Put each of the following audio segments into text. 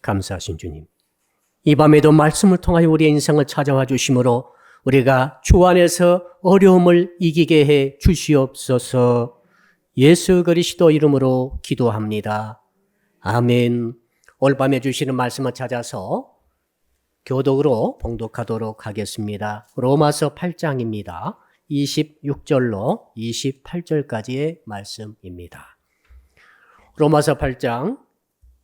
감사하신 주님. 이 밤에도 말씀을 통하여 우리의 인생을 찾아와 주심으로 우리가 주 안에서 어려움을 이기게 해 주시옵소서. 예수 그리스도 이름으로 기도합니다. 아멘. 오늘 밤에 주시는 말씀을 찾아서 교독으로 봉독하도록 하겠습니다. 로마서 8장입니다. 26절로 28절까지의 말씀입니다. 로마서 8장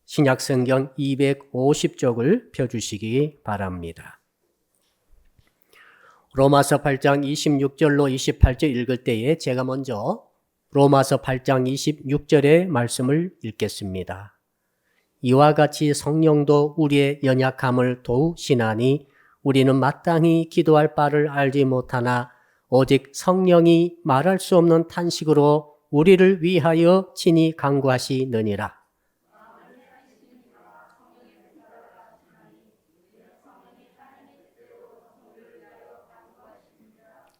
신약성경 250쪽을 펴주시기 바랍니다. 로마서 8장 26절로 28절 읽을 때에 제가 먼저 로마서 8장 26절의 말씀을 읽겠습니다. 이와 같이 성령도 우리의 연약함을 도우시나니 우리는 마땅히 기도할 바를 알지 못하나 오직 성령이 말할 수 없는 탄식으로 우리를 위하여 친히 간구하시느니라.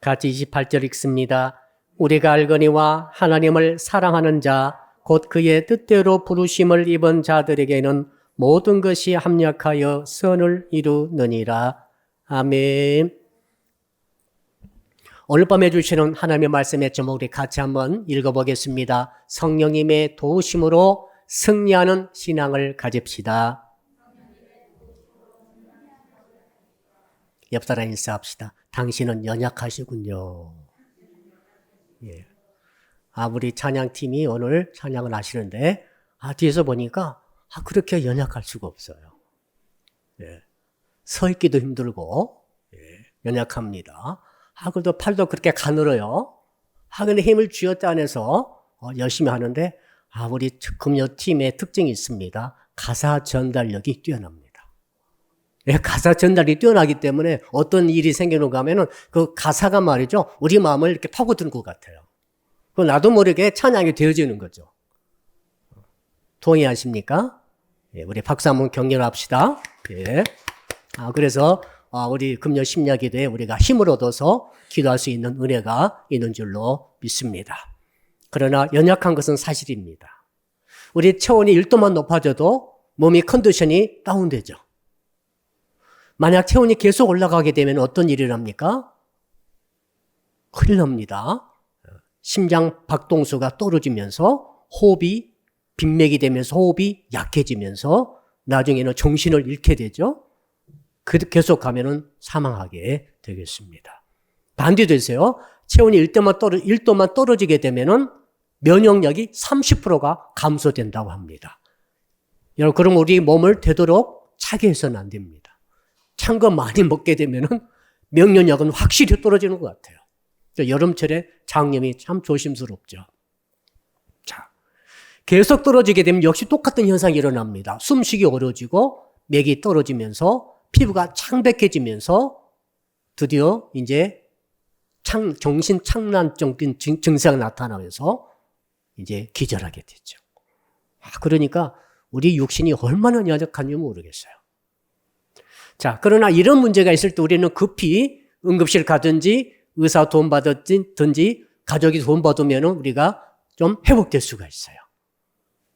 같이 28절 읽습니다. 우리가 알거니와 하나님을 사랑하는 자 곧 그의 뜻대로 부르심을 입은 자들에게는 모든 것이 합력하여 선을 이루느니라. 아멘. 오늘 밤에 주시는 하나님의 말씀의 제목 우리 같이 한번 읽어보겠습니다. 성령님의 도우심으로 승리하는 신앙을 가집시다. 옆 사람 인사합시다. 당신은 연약하시군요. 예. 우리 찬양팀이 오늘 찬양을 하시는데, 뒤에서 보니까, 그렇게 연약할 수가 없어요. 예. 서 있기도 힘들고, 예. 연약합니다. 그래도 팔도 그렇게 가늘어요. 근데 힘을 쥐었다 안에서 열심히 하는데, 우리 금요팀의 특징이 있습니다. 가사 전달력이 뛰어납니다. 예, 가사 전달이 뛰어나기 때문에 어떤 일이 생기는가 하면은 그 가사가 말이죠. 우리 마음을 이렇게 파고드는 것 같아요. 그 나도 모르게 찬양이 되어지는 거죠. 동의하십니까? 예, 우리 박수 한번 격려를 합시다. 예. 그래서 우리 금요 심야기도에 우리가 힘을 얻어서 기도할 수 있는 은혜가 있는 줄로 믿습니다. 그러나 연약한 것은 사실입니다. 우리 체온이 1도만 높아져도 몸이 컨디션이 다운되죠. 만약 체온이 계속 올라가게 되면 어떤 일이 납니까? 큰일 납니다. 심장 박동수가 떨어지면서 호흡이 빈맥이 되면서 호흡이 약해지면서 나중에는 정신을 잃게 되죠. 계속 가면은 사망하게 되겠습니다. 반대도 있어요. 체온이 1도만 떨어지게 되면은 면역력이 30%가 감소된다고 합니다. 여러분, 그럼 우리 몸을 되도록 차게 해서는 안 됩니다. 찬 거 많이 먹게 되면은 면역력은 확실히 떨어지는 것 같아요. 여름철에 장염이 참 조심스럽죠. 자, 계속 떨어지게 되면 역시 똑같은 현상이 일어납니다. 숨쉬기 어려워지고 맥이 떨어지면서 피부가 창백해지면서 드디어 이제 정신착란적인 증상이 나타나면서 이제 기절하게 되죠. 그러니까 우리 육신이 얼마나 연약한지 모르겠어요. 자, 그러나 이런 문제가 있을 때 우리는 급히 응급실 가든지 의사 도움 받든지 가족이 도움 받으면 우리가 좀 회복될 수가 있어요.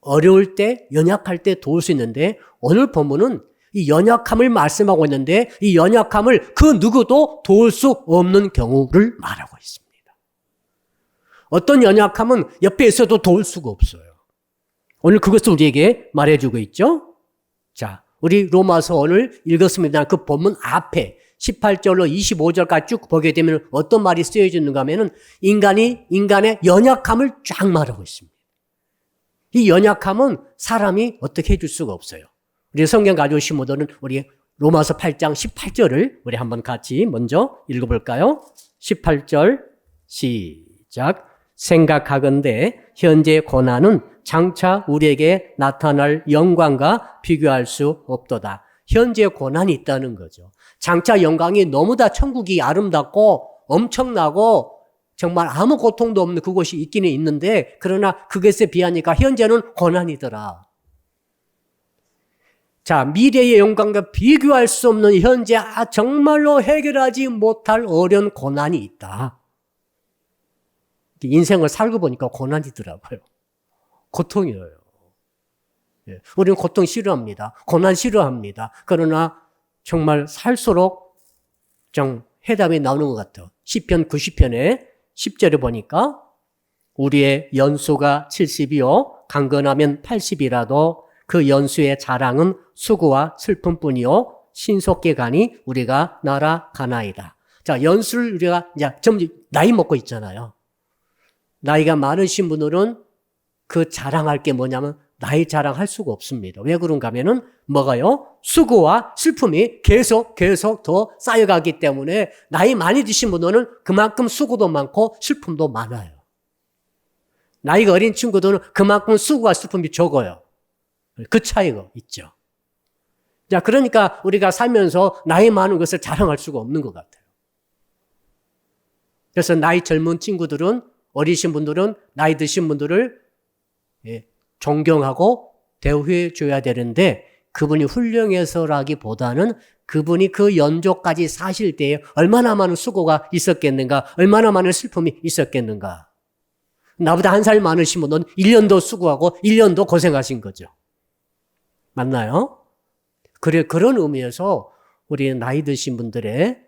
어려울 때, 연약할 때 도울 수 있는데 오늘 본문은 이 연약함을 말씀하고 있는데 이 연약함을 그 누구도 도울 수 없는 경우를 말하고 있습니다. 어떤 연약함은 옆에 있어도 도울 수가 없어요. 오늘 그것을 우리에게 말해주고 있죠. 자, 우리 로마서 오늘 읽었습니다. 그 본문 앞에 18절로 25절까지 쭉 보게 되면 어떤 말이 쓰여지는가 하면은 인간의 연약함을 쫙 말하고 있습니다. 이 연약함은 사람이 어떻게 해줄 수가 없어요. 우리 성경 가져오신 분들은 우리 로마서 8장 18절을 우리 한번 같이 먼저 읽어볼까요? 18절 시작. 생각하건대 현재 고난은 장차 우리에게 나타날 영광과 비교할 수 없도다. 현재 고난이 있다는 거죠. 장차 영광이 너무나 천국이 아름답고 엄청나고 정말 아무 고통도 없는 그곳이 있기는 있는데 그러나 그것에 비하니까 현재는 고난이더라. 자, 미래의 영광과 비교할 수 없는 현재 정말로 해결하지 못할 어려운 고난이 있다. 인생을 살고 보니까 고난이더라고요. 고통이에요. 예. 우리는 고통 싫어합니다. 고난 싫어합니다. 그러나 정말 살수록 좀 해답이 나오는 것 같아요. 시편 90편에 10절에 보니까 우리의 연수가 70이요 강건하면 80이라도 그 연수의 자랑은 수고와 슬픔뿐이요 신속히 가니 우리가 날아가나이다. 자, 연수를 우리가 이제 점점 나이 먹고 있잖아요. 나이가 많으신 분들은 그 자랑할 게 뭐냐면 나이 자랑할 수가 없습니다. 왜 그런가 하면은 뭐가요? 수고와 슬픔이 계속 더 쌓여가기 때문에 나이 많이 드신 분들은 그만큼 수고도 많고 슬픔도 많아요. 나이가 어린 친구들은 그만큼 수고와 슬픔이 적어요. 그 차이가 있죠. 자, 그러니까 우리가 살면서 나이 많은 것을 자랑할 수가 없는 것 같아요. 그래서 나이 젊은 친구들은 어리신 분들은 나이 드신 분들을 존경하고 대우해 줘야 되는데 그분이 훌륭해서라기보다는 그분이 그 연조까지 사실 때에 얼마나 많은 수고가 있었겠는가, 얼마나 많은 슬픔이 있었겠는가. 나보다 한 살 많으신 분은 1년 더 수고하고 1년 더 고생하신 거죠. 맞나요? 그런 의미에서 우리 나이 드신 분들의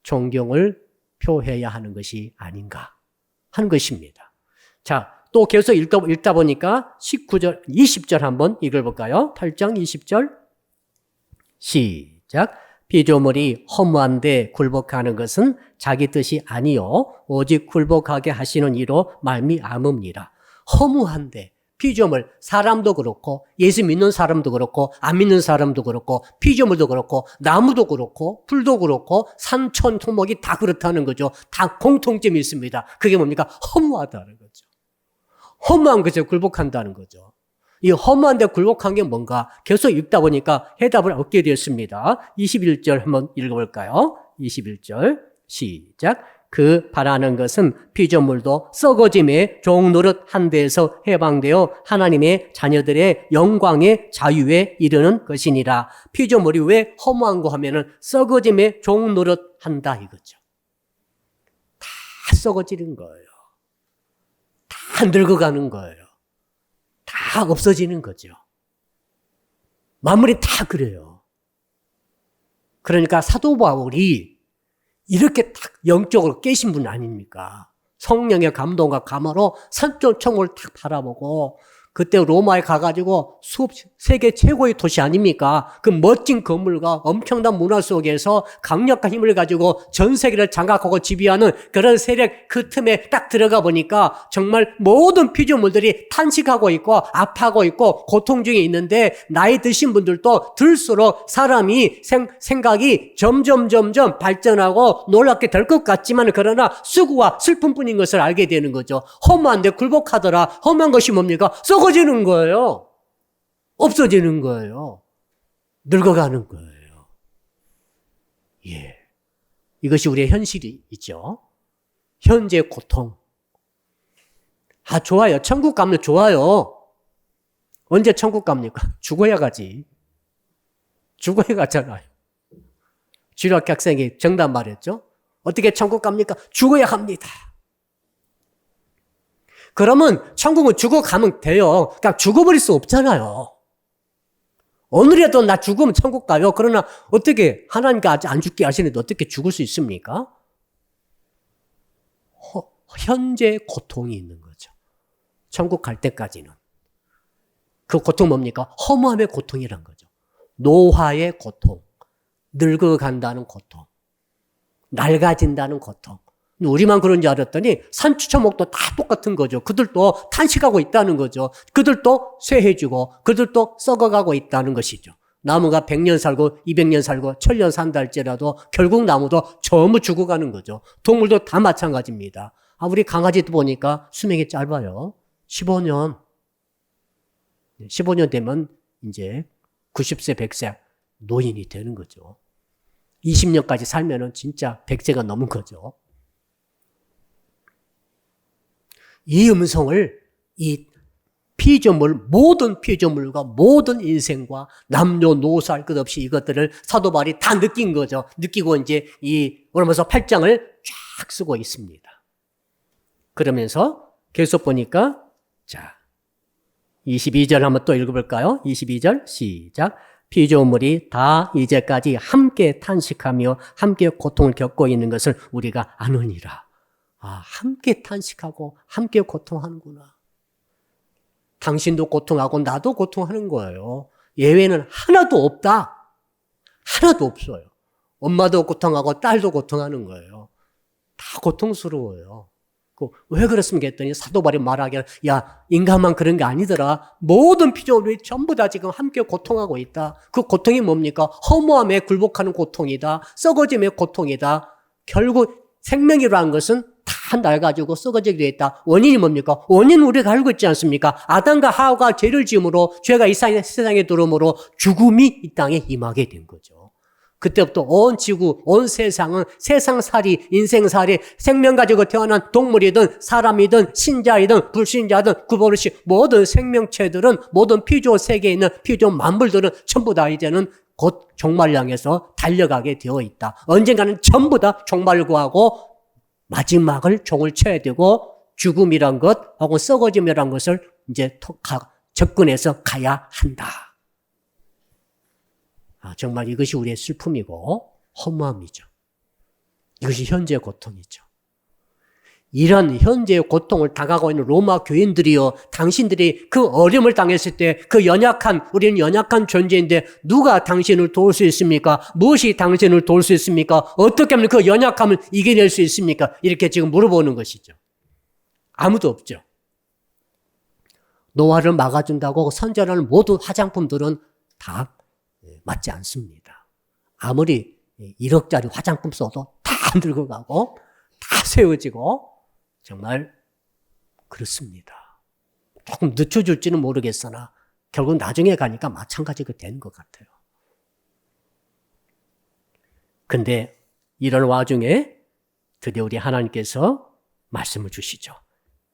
존경을 표해야 하는 것이 아닌가 하는 것입니다. 자, 또 계속 읽다 보니까 19절, 20절 한번 읽어볼까요? 8장 20절. 시작. 피조물이 허무한데 굴복하는 것은 자기 뜻이 아니요 오직 굴복하게 하시는 이로 말미암음이라. 허무한데 피조물, 사람도 그렇고 예수 믿는 사람도 그렇고 안 믿는 사람도 그렇고 피조물도 그렇고 나무도 그렇고 풀도 그렇고 산천 토목이 다 그렇다는 거죠. 다 공통점이 있습니다. 그게 뭡니까? 허무하다는 거죠. 허무한 것에 굴복한다는 거죠. 이 허무한데 굴복한 게 뭔가 계속 읽다 보니까 해답을 얻게 되었습니다. 21절 한번 읽어볼까요? 21절 시작. 그 바라는 것은 피조물도 썩어짐의 종노릇한 데에서 해방되어 하나님의 자녀들의 영광의 자유에 이르는 것이니라. 피조물이 왜 허무한 거 하면은 썩어짐의 종노릇한다 이거죠. 다 썩어지는 거예요. 다 늙어가는 거예요. 다 없어지는 거죠. 만물이 다 그래요. 그러니까 사도 바울이 이렇게 딱 영적으로 깨신 분 아닙니까? 성령의 감동과 감화로 산천청을 딱 바라보고 그때 로마에 가가지고 세계 최고의 도시 아닙니까? 그 멋진 건물과 엄청난 문화 속에서 강력한 힘을 가지고 전 세계를 장악하고 지배하는 그런 세력 그 틈에 딱 들어가 보니까 정말 모든 피조물들이 탄식하고 있고 아파하고 있고 고통 중에 있는데 나이 드신 분들도 들수록 사람이 생각이 점점 발전하고 놀랍게 될 것 같지만 그러나 수고와 슬픔뿐인 것을 알게 되는 거죠. 허무한데 굴복하더라. 허무한 것이 뭡니까? 썩어지는 거예요. 없어지는 거예요. 늙어가는 거예요. 예. 이것이 우리의 현실이죠. 현재 고통. 아, 좋아요. 천국 가면 좋아요. 언제 천국 갑니까? 죽어야 가지. 죽어야 가잖아요. 주일학교 학생이 정답 말했죠. 어떻게 천국 갑니까? 죽어야 합니다. 그러면 천국은 죽어가면 돼요. 그러니까 죽어버릴 수 없잖아요. 오늘이라도 나 죽으면 천국 가요. 그러나 어떻게 하나님께 아직 안 죽게 하시는데 어떻게 죽을 수 있습니까? 현재 고통이 있는 거죠. 천국 갈 때까지는. 그 고통 뭡니까? 허무함의 고통이란 거죠. 노화의 고통, 늙어간다는 고통, 낡아진다는 고통. 우리만 그런 줄 알았더니 산추초목도 다 똑같은 거죠. 그들도 탄식하고 있다는 거죠. 그들도 쇠해지고 그들도 썩어가고 있다는 것이죠. 나무가 100년 살고 200년 살고 1000년 산다 할지라도 결국 나무도 전부 죽어가는 거죠. 동물도 다 마찬가지입니다. 아, 우리 강아지도 보니까 수명이 짧아요. 15년. 15년 되면 이제 90세, 100세 노인이 되는 거죠. 20년까지 살면은 진짜 100세가 넘은 거죠. 이 음성을 이 모든 피조물과 모든 인생과 남녀노소 할 것 없이 이것들을 사도 바울이 다 느낀 거죠. 느끼고 이제 그러면서 8장을 쫙 쓰고 있습니다. 그러면서 계속 보니까 자, 22절 한번 또 읽어볼까요? 22절 시작. 피조물이 다 이제까지 함께 탄식하며 함께 고통을 겪고 있는 것을 우리가 아느니라. 함께 탄식하고 함께 고통하는구나. 당신도 고통하고 나도 고통하는 거예요. 예외는 하나도 없다. 하나도 없어요. 엄마도 고통하고 딸도 고통하는 거예요. 다 고통스러워요. 왜 그렇습니까? 했더니 사도 바울이 말하기를 야 인간만 그런 게 아니더라. 모든 피조물이 전부 다 지금 함께 고통하고 있다. 그 고통이 뭡니까? 허무함에 굴복하는 고통이다. 썩어짐의 고통이다. 결국 생명이라는 것은 다 낡아지고 썩어지게 되어 있다. 원인이 뭡니까? 원인은 우리가 알고 있지 않습니까? 아담과 하와가 죄를 지음으로 죄가 이 세상에 들어오므로 죽음이 이 땅에 임하게 된 거죠. 그때부터 온 지구, 온 세상은 세상살이, 인생살이, 생명 가지고 태어난 동물이든 사람이든 신자이든 불신자든 구분 없이 모든 생명체들은 모든 피조 세계에 있는 피조 만물들은 전부 다 이제는 곧 종말을 향해서 달려가게 되어 있다. 언젠가는 전부 다 종말을 구하고 마지막을 종을 쳐야 되고 죽음이란 것 혹은 썩어짐이란 것을 이제 접근해서 가야 한다. 정말 이것이 우리의 슬픔이고 허무함이죠. 이것이 현재의 고통이죠. 이런 현재의 고통을 당하고 있는 로마 교인들이요, 당신들이 그 어려움을 당했을 때 그 우리는 연약한 존재인데 누가 당신을 도울 수 있습니까? 무엇이 당신을 도울 수 있습니까? 어떻게 하면 그 연약함을 이겨낼 수 있습니까? 이렇게 지금 물어보는 것이죠. 아무도 없죠. 노화를 막아준다고 선전하는 모든 화장품들은 다 맞지 않습니다. 아무리 1억짜리 화장품 써도 다 늙어가고 다 세워지고 정말 그렇습니다. 조금 늦춰줄지는 모르겠으나 결국 나중에 가니까 마찬가지가 되는 것 같아요. 근데 이런 와중에 드디어 우리 하나님께서 말씀을 주시죠.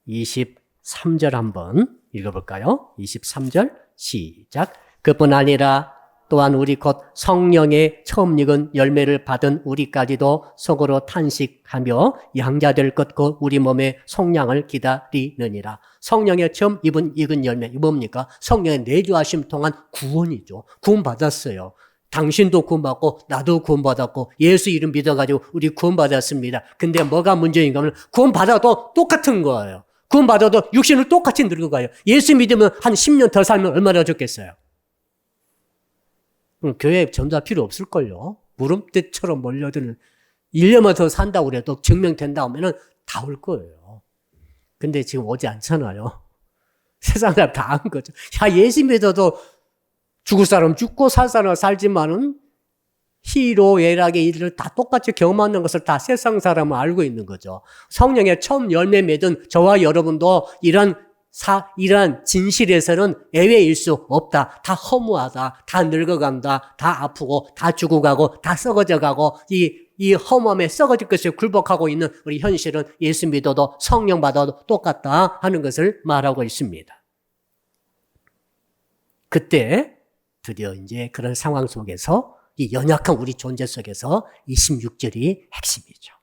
23절 한번 읽어볼까요? 23절 시작. 그뿐 아니라 또한 우리 곧 성령의 처음 익은 열매를 받은 우리까지도 속으로 탄식하며 양자될 것 곧 우리 몸의 속량을 기다리느니라. 성령의 처음 익은 열매, 이 뭡니까? 성령의 내주하심 통한 구원이죠. 구원받았어요. 당신도 구원받고 나도 구원받았고 예수 이름 믿어가지고 우리 구원받았습니다. 근데 뭐가 문제인가 하면 구원받아도 똑같은 거예요. 구원받아도 육신을 똑같이 늙어가요. 예수 믿으면 한 10년 더 살면 얼마나 좋겠어요. 교회에 전도할 필요 없을걸요. 물음대처럼 몰려드는 1년만 더 산다고 그래도 증명된다 하면 다 올 거예요. 근데 지금 오지 않잖아요. 세상 사람 다 한 거죠. 예수 믿어도 죽을 사람 죽고 살 사람 살지만은 희로 애락의 일을 다 똑같이 경험하는 것을 다 세상 사람은 알고 있는 거죠. 성령의 처음 열매 맺은 저와 여러분도 이런 진실에서는 예외일 수 없다. 다 허무하다. 다 늙어간다. 다 아프고, 다 죽어가고, 다 썩어져가고, 이 허무함에 썩어질 것을 굴복하고 있는 우리 현실은 예수 믿어도 성령 받아도 똑같다 하는 것을 말하고 있습니다. 그때 드디어 이제 그런 상황 속에서 이 연약한 우리 존재 속에서 26절이 핵심이죠.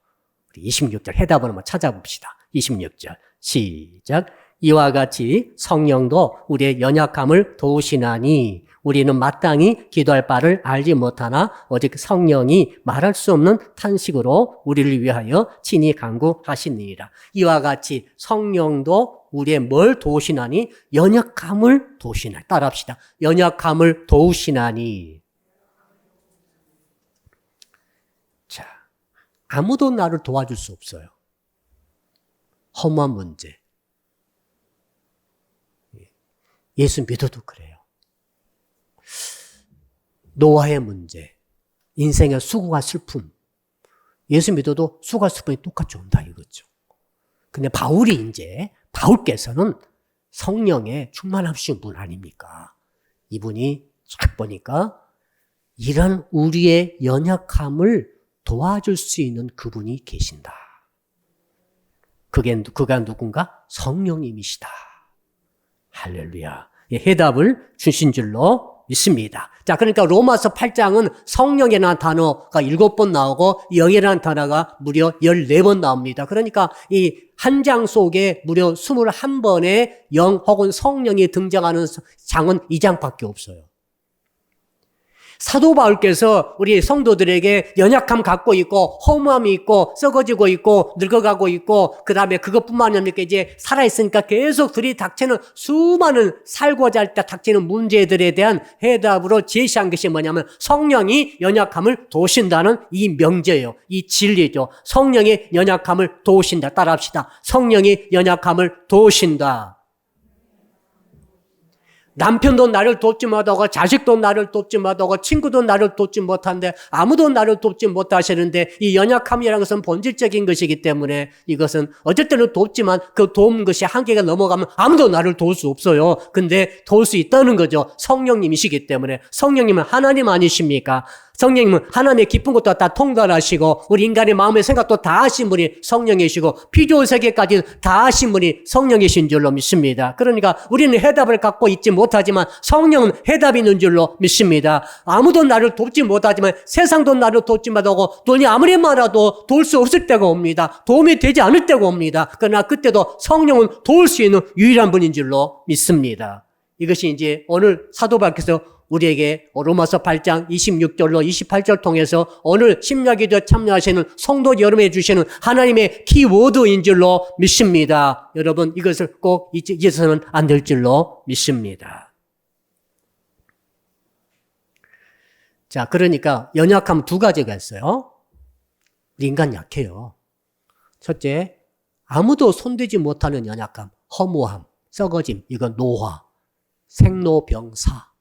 우리 26절 해답을 한번 찾아봅시다. 26절 시작. 이와 같이 성령도 우리의 연약함을 도우시나니 우리는 마땅히 기도할 바를 알지 못하나 오직 성령이 말할 수 없는 탄식으로 우리를 위하여 친히 간구하시니라. 이와 같이 성령도 우리의 뭘 도우시나니? 연약함을 도우시나니. 따라합시다. 연약함을 도우시나니. 자, 아무도 나를 도와줄 수 없어요. 허무한 문제. 예수 믿어도 그래요. 노화의 문제, 인생의 수고와 슬픔. 예수 믿어도 수고와 슬픔이 똑같이 온다 이거죠. 근데 바울께서는 성령의 충만하신 분 아닙니까? 이분이 쫙 보니까 이런 우리의 연약함을 도와줄 수 있는 그분이 계신다. 그가 누군가? 성령님이시다. 할렐루야. 해답을 주신 줄로 믿습니다. 자, 그러니까 로마서 8장은 성령이라는 단어가 7번 나오고 영이라는 단어가 무려 14번 나옵니다. 그러니까 이 한 장 속에 무려 21번의 영 혹은 성령이 등장하는 장은 이 장밖에 없어요. 사도 바울께서 우리 성도들에게 연약함 갖고 있고 허무함이 있고 썩어지고 있고 늙어가고 있고 그다음에 그것뿐만 아니라 이제 살아있으니까 계속 들이닥치는 수많은 살고자 할 때 닥치는 문제들에 대한 해답으로 제시한 것이 뭐냐면 성령이 연약함을 도우신다는 이 명제예요. 이 진리죠. 성령이 연약함을 도우신다. 따라합시다. 성령이 연약함을 도우신다. 남편도 나를 돕지 못하고 자식도 나를 돕지 못하고 친구도 나를 돕지 못하는데 아무도 나를 돕지 못하시는데 이 연약함이라는 것은 본질적인 것이기 때문에 이것은 어쩔 때는 돕지만 그 도움 것이 한계가 넘어가면 아무도 나를 도울 수 없어요. 근데 도울 수 있다는 거죠. 성령님이시기 때문에. 성령님은 하나님 아니십니까? 성령님은 하나님의 깊은 것도 다 통달하시고 우리 인간의 마음의 생각도 다 아신 분이 성령이시고 피조의 세계까지 다 아신 분이 성령이신 줄로 믿습니다. 그러니까 우리는 해답을 갖고 있지 못하지만 성령은 해답이 있는 줄로 믿습니다. 아무도 나를 돕지 못하지만 세상도 나를 돕지 못하고 돈이 아무리 많아도 도울 수 없을 때가 옵니다. 도움이 되지 않을 때가 옵니다. 그러나 그때도 성령은 도울 수 있는 유일한 분인 줄로 믿습니다. 이것이 이제 오늘 사도 바울께서 우리에게 로마서 8장 26절로 28절 통해서 오늘 심야기도에 참여하시는 성도 여러분에 주시는 하나님의 키워드인 줄로 믿습니다. 여러분 이것을 꼭 잊어서는 안 될 줄로 믿습니다. 자, 그러니까 연약함 두 가지가 있어요. 우리 인간 약해요. 첫째, 아무도 손대지 못하는 연약함, 허무함, 썩어짐, 이건 노화, 생로병사.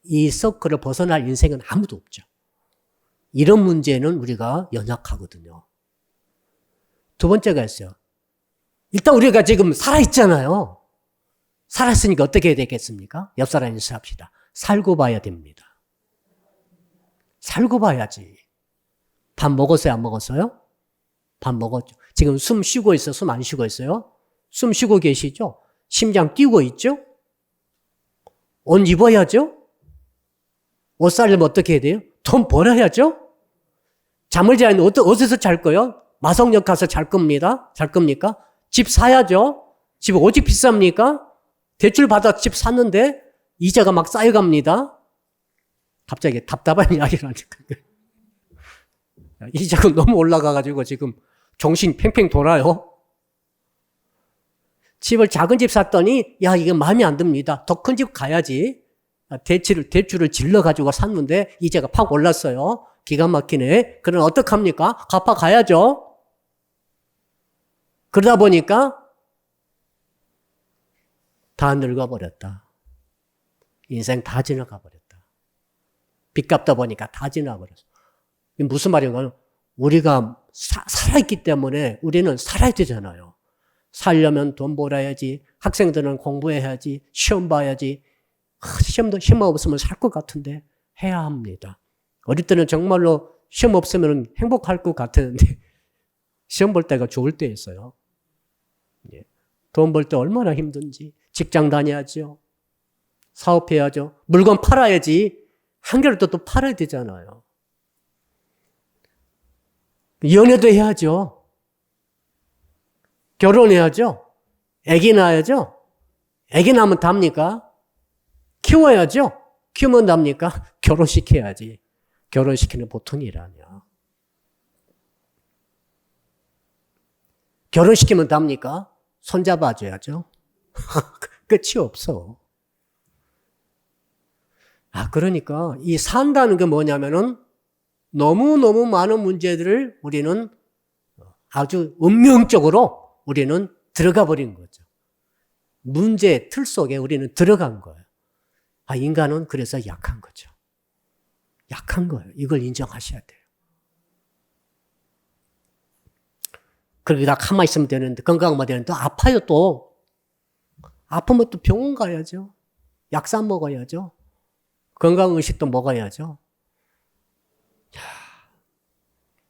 이 서클을 벗어날 인생은 아무도 없죠. 이런 문제는 우리가 연약하거든요. 두 번째가 있어요. 일단 우리가 지금 살아있잖아요. 살았으니까 어떻게 해야 되겠습니까? 옆 사람 인사합시다. 살고 봐야 됩니다. 살고 봐야지. 밥 먹었어요? 안 먹었어요? 밥 먹었죠. 지금 숨 쉬고 있어요? 숨 안 쉬고 있어요? 숨 쉬고 계시죠? 심장 뛰고 있죠? 옷 입어야죠? 옷 살려면 어떻게 해야 돼요? 돈 벌어야죠? 잠을 자야 하는데 어디서 잘 거요? 마성역 가서 잘 겁니다. 잘 겁니까? 집 사야죠? 집 오직 비쌉니까? 대출 받아 집 샀는데 이자가 막 쌓여갑니다. 갑자기 답답한 이야기를 하니까. 이자가 너무 올라가가지고 지금 정신 팽팽 돌아요. 집을 작은 집 샀더니 야 이게 마음에 안 듭니다. 더 큰 집 가야지. 대출을 질러가지고 샀는데 이자가 팍 올랐어요. 기가 막히네. 그럼 어떡합니까? 갚아 가야죠. 그러다 보니까 다 늙어버렸다. 인생 다 지나가 버렸다. 빚 갚다 보니까 다 지나버렸어. 무슨 말인가요? 우리가 살아있기 때문에 우리는 살아야 되잖아요. 살려면 돈 벌어야지. 학생들은 공부해야지. 시험 봐야지. 시험 없으면 살 것 같은데 해야 합니다. 어릴 때는 정말로 시험 없으면 행복할 것 같았는데 시험 볼 때가 좋을 때 있어요. 돈 벌 때 얼마나 힘든지. 직장 다녀야죠. 사업해야죠. 물건 팔아야지. 한 개를 또 팔아야 되잖아요. 연애도 해야죠. 결혼해야죠. 아기 낳아야죠. 아기 낳으면 답니까? 키워야죠. 키우면 답니까? 결혼시켜야지. 결혼시키는 보통 일 아니야. 결혼시키면 답니까? 손잡아줘야죠. 끝이 없어. 그러니까 이 산다는 게 뭐냐면은 너무너무 많은 문제들을 우리는 아주 운명적으로 우리는 들어가 버린 거죠. 문제의 틀 속에 우리는 들어간 거예요. 인간은 그래서 약한 거죠. 약한 거예요. 이걸 인정하셔야 돼요. 그렇게 다 가만히 있으면 되는데, 건강만 되는데, 또 아파요, 또. 아프면 또 병원 가야죠. 약사 먹어야죠. 건강의식도 먹어야죠.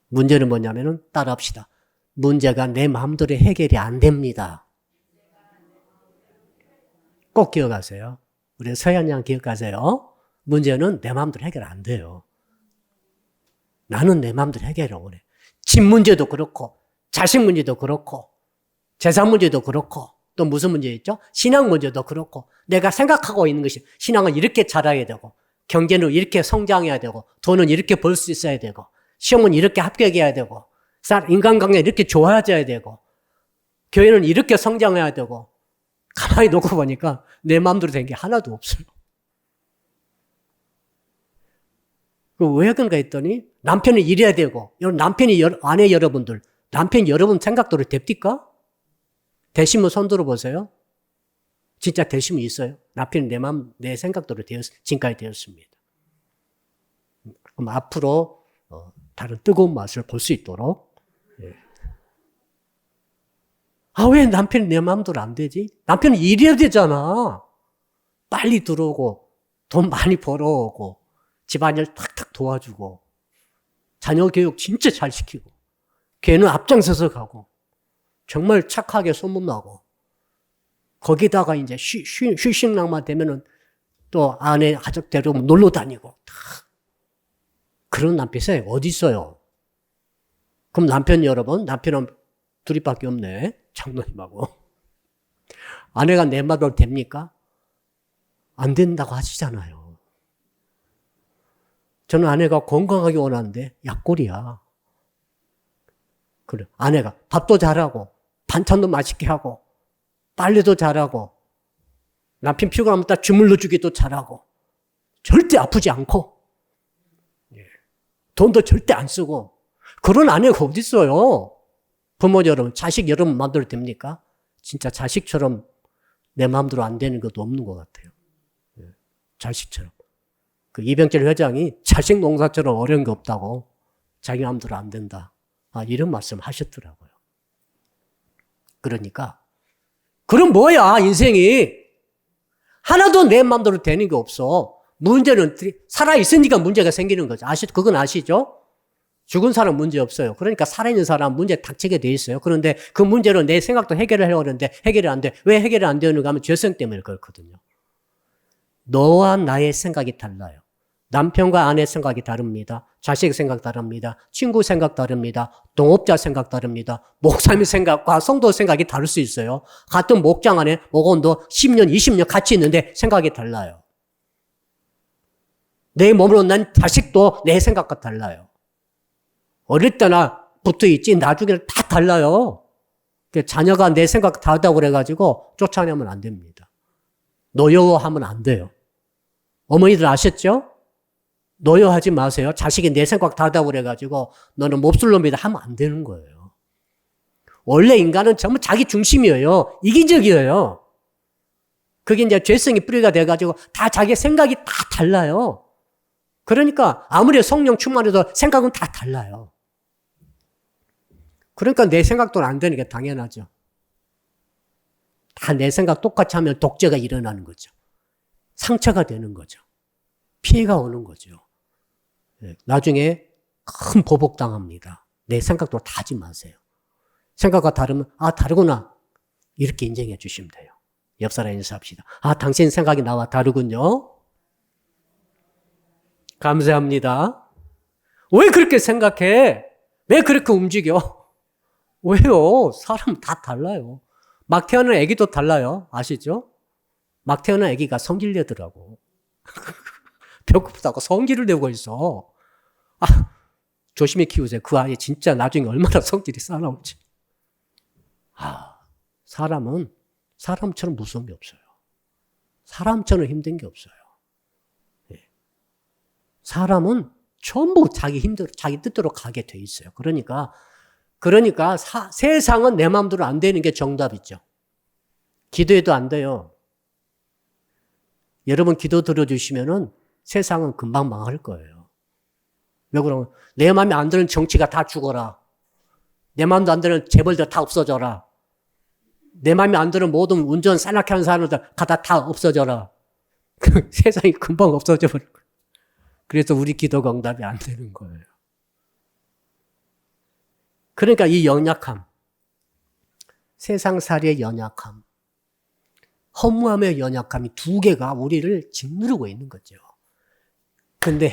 문제는 뭐냐면은, 따라합시다. 문제가 내 마음대로 해결이 안 됩니다. 꼭 기억하세요. 우리 서현 양 기억하세요. 문제는 내 마음대로 해결 안 돼요. 나는 내 마음대로 해결을 원해. 집 문제도 그렇고, 자식 문제도 그렇고, 재산 문제도 그렇고, 또 무슨 문제 있죠? 신앙 문제도 그렇고, 내가 생각하고 있는 것이 신앙은 이렇게 자라야 되고, 경제는 이렇게 성장해야 되고, 돈은 이렇게 벌 수 있어야 되고, 시험은 이렇게 합격해야 되고, 인간관계가 이렇게 좋아져야 되고, 교회는 이렇게 성장해야 되고, 가만히 놓고 보니까 내 마음대로 된 게 하나도 없어요. 왜 그런가 했더니 남편이 이래야 되고, 아내 여러분들, 남편이 여러분 생각대로 됩니까? 되시면 손 들어보세요. 진짜 되시면 있어요. 남편이 내 생각대로 지금까지 되었습니다. 그럼 앞으로 다른 뜨거운 맛을 볼 수 있도록. 왜 남편이 내 마음대로 안 되지? 남편이 일해야 되잖아. 빨리 들어오고, 돈 많이 벌어오고, 집안일 탁탁 도와주고, 자녀 교육 진짜 잘 시키고, 걔는 앞장서서 가고, 정말 착하게 소문나고, 거기다가 이제 휴식날만 되면은 또 아내 가족 데리고 놀러 다니고, 그런 남편 세상에 어디 있어요? 그럼 남편은 둘이밖에 없네. 장로님하고. 아내가 내 말대로 됩니까? 안 된다고 하시잖아요. 저는 아내가 건강하게 원하는데 약골이야. 그래. 아내가 밥도 잘하고, 반찬도 맛있게 하고, 빨래도 잘하고, 남편 피곤하면 딱 주물러 주기도 잘하고, 절대 아프지 않고, 돈도 절대 안 쓰고, 그런 아내가 어디 있어요? 부모 여러분, 자식 여러분 마음대로 됩니까? 진짜 자식처럼 내 마음대로 안 되는 것도 없는 것 같아요. 자식처럼. 이병철 회장이 자식 농사처럼 어려운 게 없다고, 자기 마음대로 안 된다. 이런 말씀 하셨더라고요. 그러니까, 그럼 뭐야, 인생이? 하나도 내 마음대로 되는 게 없어. 문제는 살아있으니까 문제가 생기는 거죠. 그건 아시죠? 죽은 사람 문제 없어요. 그러니까 살아있는 사람 문제 닥치게 돼 있어요. 그런데 그 문제는 내 생각도 해결을 하려고 하는데 해결이 안 돼. 왜 해결이 안 되는가 하면 죄성 때문에 그렇거든요. 너와 나의 생각이 달라요. 남편과 아내 생각이 다릅니다. 자식 생각 다릅니다. 친구 생각 다릅니다. 동업자 생각 다릅니다. 목사님 생각과 성도 생각이 다를 수 있어요. 같은 목장 안에 목원도 10년, 20년 같이 있는데 생각이 달라요. 내 몸으로 난 자식도 내 생각과 달라요. 어릴 때나 붙어 있지 나중에는 다 달라요. 자녀가 내 생각 다르다고 그래가지고 쫓아내면 안 됩니다. 노여워하면 안 돼요. 어머니들 아셨죠? 노여워하지 마세요. 자식이 내 생각 다르다고 그래가지고 너는 몹쓸 놈이다 하면 안 되는 거예요. 원래 인간은 전부 자기 중심이에요. 이기적이에요. 그게 이제 죄성이 뿌리가 돼가지고 다 자기 생각이 다 달라요. 그러니까 아무리 성령 충만해도 생각은 다 달라요. 그러니까 내 생각도 안 되는 게 당연하죠. 다 내 생각 똑같이 하면 독재가 일어나는 거죠. 상처가 되는 거죠. 피해가 오는 거죠. 나중에 큰 보복당합니다. 내 생각도 다 하지 마세요. 생각과 다르면 다르구나 이렇게 인정해 주시면 돼요. 옆 사람 인사합시다. 당신 생각이 나와 다르군요. 감사합니다. 왜 그렇게 생각해? 왜 그렇게 움직여? 왜요? 사람 다 달라요. 막 태어난 아기도 달라요. 아시죠? 막 태어난 아기가 성질 내더라고. 배고프다고 성질을 내고 있어. 조심히 키우세요. 그 아이 진짜 나중에 얼마나 성질이 쌓아나올지. 사람은 사람처럼 무서운 게 없어요. 사람처럼 힘든 게 없어요. 사람은 전부 자기 뜻대로 가게 돼 있어요. 그러니까 세상은 내 마음대로 안 되는 게 정답이죠. 기도해도 안 돼요. 여러분 기도 들어주시면은 세상은 금방 망할 거예요. 왜 그러면 내 마음에 안 드는 정치가 다 죽어라. 내 마음도 안 드는 재벌들 다 없어져라. 내 마음에 안 드는 모든 운전 싸납게 하는 사람들 다 없어져라. 세상이 금방 없어져 버릴 거예요. 그래서 우리 기도가 응답이 안 되는 거예요. 그러니까 이 연약함, 세상살이의 연약함, 허무함의 연약함이 두 개가 우리를 짓누르고 있는 거죠. 근데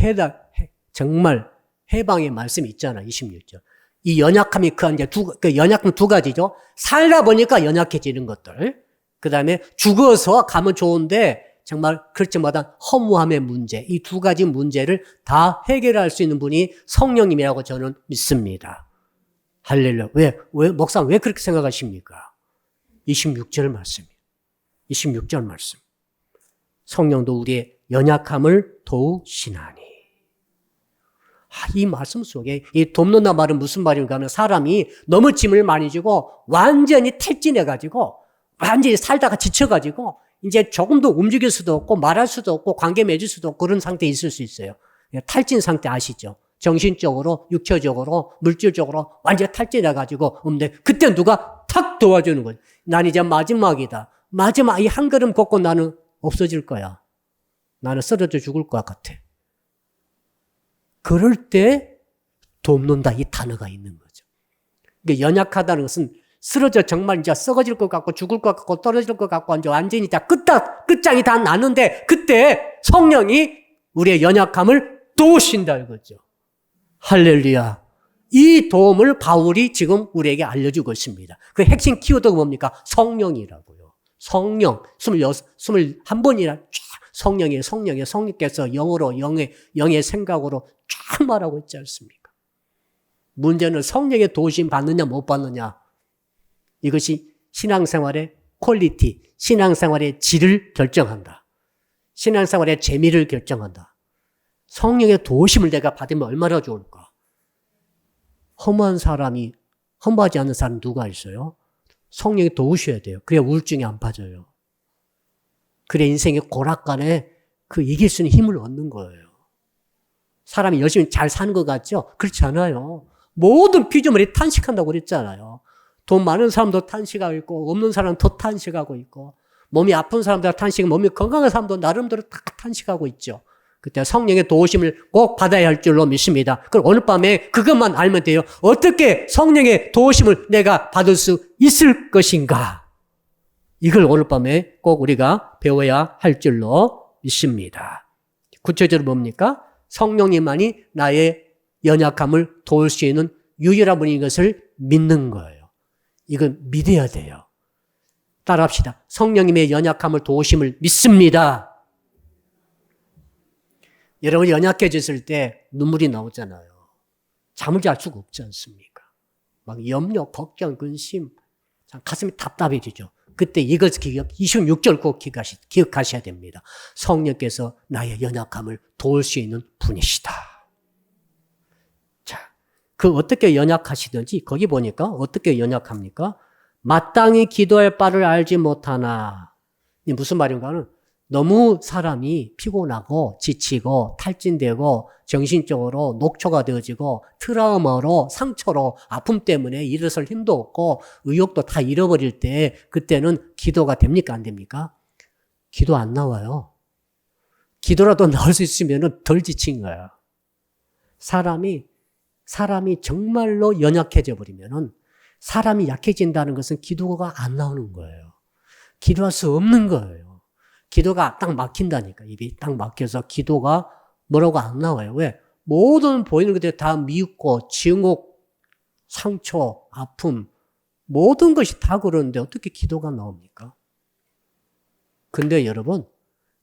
정말 해방의 말씀이 있잖아, 26절. 이 연약함이 그 연약함 두 가지죠. 살다 보니까 연약해지는 것들. 그 다음에 죽어서 가면 좋은데 정말 그렇지 못한 허무함의 문제. 이 두 가지 문제를 다 해결할 수 있는 분이 성령님이라고 저는 믿습니다. 할렐루야. 목사님 왜 그렇게 생각하십니까? 26절 말씀이에요. 26절 말씀. 성령도 우리의 연약함을 도우시나니. 이 말씀 속에 이 돕는다 말은 무슨 말인가 하면 사람이 너무 짐을 많이 지고 완전히 탈진해가지고 완전히 살다가 지쳐가지고 이제 조금도 움직일 수도 없고 말할 수도 없고 관계 맺을 수도 없고 그런 상태에 있을 수 있어요. 탈진 상태 아시죠? 정신적으로, 육체적으로, 물질적으로 완전히 탈진해가지고 없는데 그때 누가 탁 도와주는 거예요. 난 이제 마지막이다. 마지막 이 한 걸음 걷고 나는 없어질 거야. 나는 쓰러져 죽을 것 같아. 그럴 때 돕는다 이 단어가 있는 거죠. 그러니까 연약하다는 것은 쓰러져 정말 이제 썩어질 것 같고 죽을 것 같고 떨어질 것 같고 이제 완전히 다 끝장이 다 났는데 그때 성령이 우리의 연약함을 도우신다 이거죠. 할렐루야. 이 도움을 바울이 지금 우리에게 알려주고 있습니다. 그 핵심 키워드가 뭡니까? 성령이라고요. 성령. 21번이나 성령께서 영어로 영의 생각으로 쫙 말하고 있지 않습니까? 문제는 성령의 도우심 받느냐 못 받느냐. 이것이 신앙생활의 퀄리티, 신앙생활의 질을 결정한다. 신앙생활의 재미를 결정한다. 성령의 도우심을 내가 받으면 얼마나 좋을까? 허무하지 않는 사람 누가 있어요? 성령이 도우셔야 돼요. 그래야 우울증이 안 빠져요. 그래 인생의 고락간에 이길 수 있는 힘을 얻는 거예요. 사람이 열심히 잘 사는 것 같죠? 그렇지 않아요. 모든 피조물이 탄식한다고 그랬잖아요. 돈 많은 사람도 탄식하고 있고 없는 사람도 탄식하고 있고 몸이 아픈 사람도 탄식, 몸이 건강한 사람도 나름대로 다 탄식하고 있죠. 그때 성령의 도우심을 꼭 받아야 할 줄로 믿습니다. 그럼 오늘 밤에 그것만 알면 돼요. 어떻게 성령의 도우심을 내가 받을 수 있을 것인가? 이걸 오늘 밤에 꼭 우리가 배워야 할 줄로 믿습니다. 구체적으로 뭡니까? 성령님만이 나의 연약함을 도울 수 있는 유일한 분인 것을 믿는 거예요. 이건 믿어야 돼요. 따라합시다. 성령님의 연약함을 도우심을 믿습니다. 여러분 연약해졌을 때 눈물이 나오잖아요. 잠을 잘 수가 없지 않습니까? 막 염려, 걱정, 근심, 가슴이 답답해지죠. 그때 이걸 26절 꼭 기억하셔야 됩니다. 성령께서 나의 연약함을 도울 수 있는 분이시다. 자, 어떻게 연약하시든지 거기 보니까 어떻게 연약합니까? 마땅히 기도할 바를 알지 못하나. 이게 무슨 말인가 하면 너무 사람이 피곤하고 지치고 탈진되고 정신적으로 녹초가 되어지고 트라우마로 상처로 아픔 때문에 일어설 힘도 없고 의욕도 다 잃어버릴 때 그때는 기도가 됩니까? 안 됩니까? 기도 안 나와요. 기도라도 나올 수 있으면 덜 지친 거야. 사람이 정말로 연약해져 버리면은 사람이 약해진다는 것은 기도가 안 나오는 거예요. 기도할 수 없는 거예요. 기도가 딱 막힌다니까. 입이 딱 막혀서 기도가 뭐라고 안 나와요. 왜? 모든 보이는 것들이 다 미흡고 증오, 상처, 아픔 모든 것이 다 그러는데 어떻게 기도가 나옵니까? 근데 여러분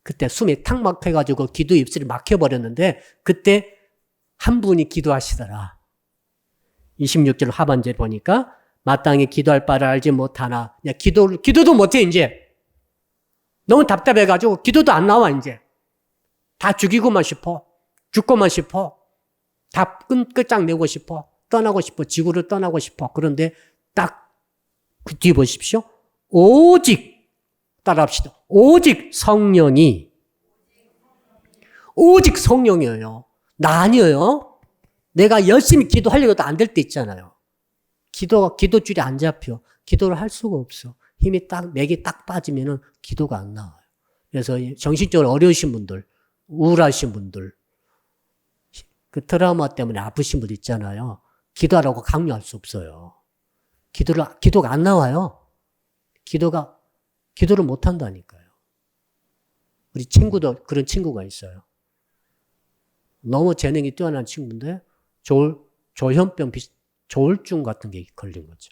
그때 숨이 탁 막혀가지고 기도 입술이 막혀버렸는데 그때 한 분이 기도하시더라. 26절 하반절 보니까 마땅히 기도할 바를 알지 못하나 기도도 못해 이제. 너무 답답해가지고 기도도 안 나와 이제. 다 죽이고만 싶어. 죽고만 싶어. 다 끝장내고 싶어. 떠나고 싶어. 지구를 떠나고 싶어. 그런데 딱 그 뒤에 보십시오. 오직 따라합시다. 오직 성령이에요. 나 아니에요. 내가 열심히 기도하려고 해도 안 될 때 있잖아요. 기도줄이 안 잡혀. 기도를 할 수가 없어. 맥이 딱 빠지면은 기도가 안 나와요. 그래서 정신적으로 어려우신 분들, 우울하신 분들, 그 트라우마 때문에 아프신 분들 있잖아요. 기도하라고 강요할 수 없어요. 기도가 안 나와요. 기도를 못 한다니까요. 우리 친구도 그런 친구가 있어요. 너무 재능이 뛰어난 친구인데 조현병 조울증 같은 게 걸린 거죠.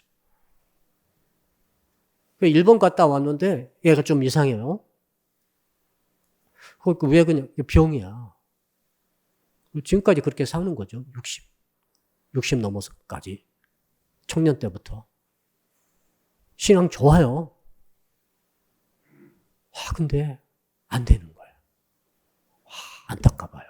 일본 갔다 왔는데 얘가 좀 이상해요. 그러니까 왜 그냥 병이야. 지금까지 그렇게 사는 거죠. 60 넘어서까지. 청년 때부터. 신앙 좋아요. 근데 안 되는 거예요. 안타까워요.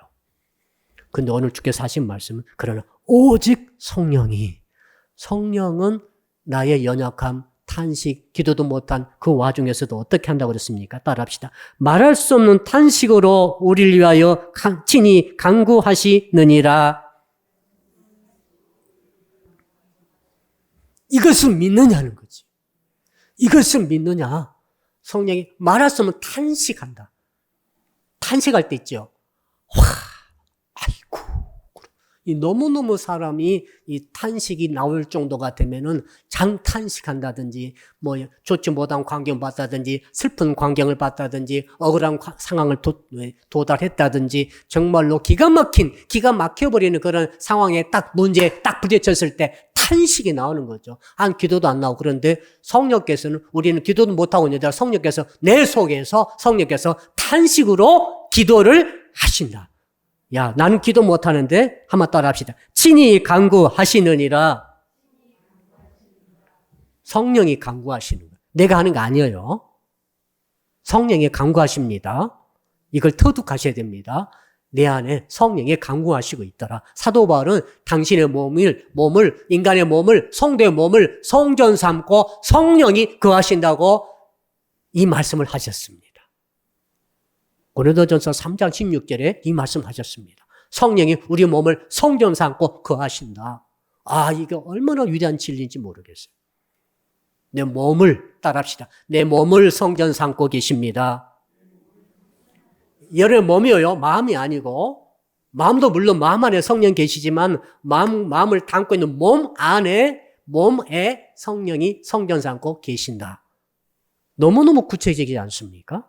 근데 오늘 주께서 하신 말씀은 그러나 오직 성령은 나의 연약함, 탄식, 기도도 못한 그 와중에서도 어떻게 한다고 그랬습니까? 따라합시다. 말할 수 없는 탄식으로 우리를 위하여 친히 간구하시느니라. 이것을 믿느냐는 거지. 이것을 믿느냐. 성령이 말할 수 없는 탄식한다. 탄식할 때 있죠. 아이고. 너무너무 사람이 이 탄식이 나올 정도가 되면은 장탄식한다든지, 좋지 못한 광경을 봤다든지, 슬픈 광경을 봤다든지, 억울한 상황을 도달했다든지, 정말로 기가 막혀버리는 그런 상황에 문제에 딱 부딪혔을 때 탄식이 나오는 거죠. 기도도 안 나오고. 그런데 성령께서는 우리는 기도도 못하고 있는데 성령께서 내 속에서 성령께서 탄식으로 기도를 하신다. 야, 나는 기도 못하는데 한번 따라 합시다. 친히 간구하시느니라. 성령이 간구하시는 거예요. 내가 하는 거 아니에요. 성령이 간구하십니다. 이걸 터득하셔야 됩니다. 내 안에 성령이 간구하시고 있더라. 사도 바울은 당신의 인간의 몸을, 성도의 몸을 성전 삼고 성령이 거하신다고 이 말씀을 하셨습니다. 고린도전서 3장 16절에 이 말씀하셨습니다. 성령이 우리 몸을 성전 삼고 거하신다. 이게 얼마나 위대한 진리인지 모르겠어요. 내 몸을 따라합시다. 내 몸을 성전 삼고 계십니다. 여러분 몸이요, 마음이 아니고, 마음도 물론 마음 안에 성령 계시지만 마음을 담고 있는 몸에 성령이 성전 삼고 계신다. 너무너무 구체적이지 않습니까?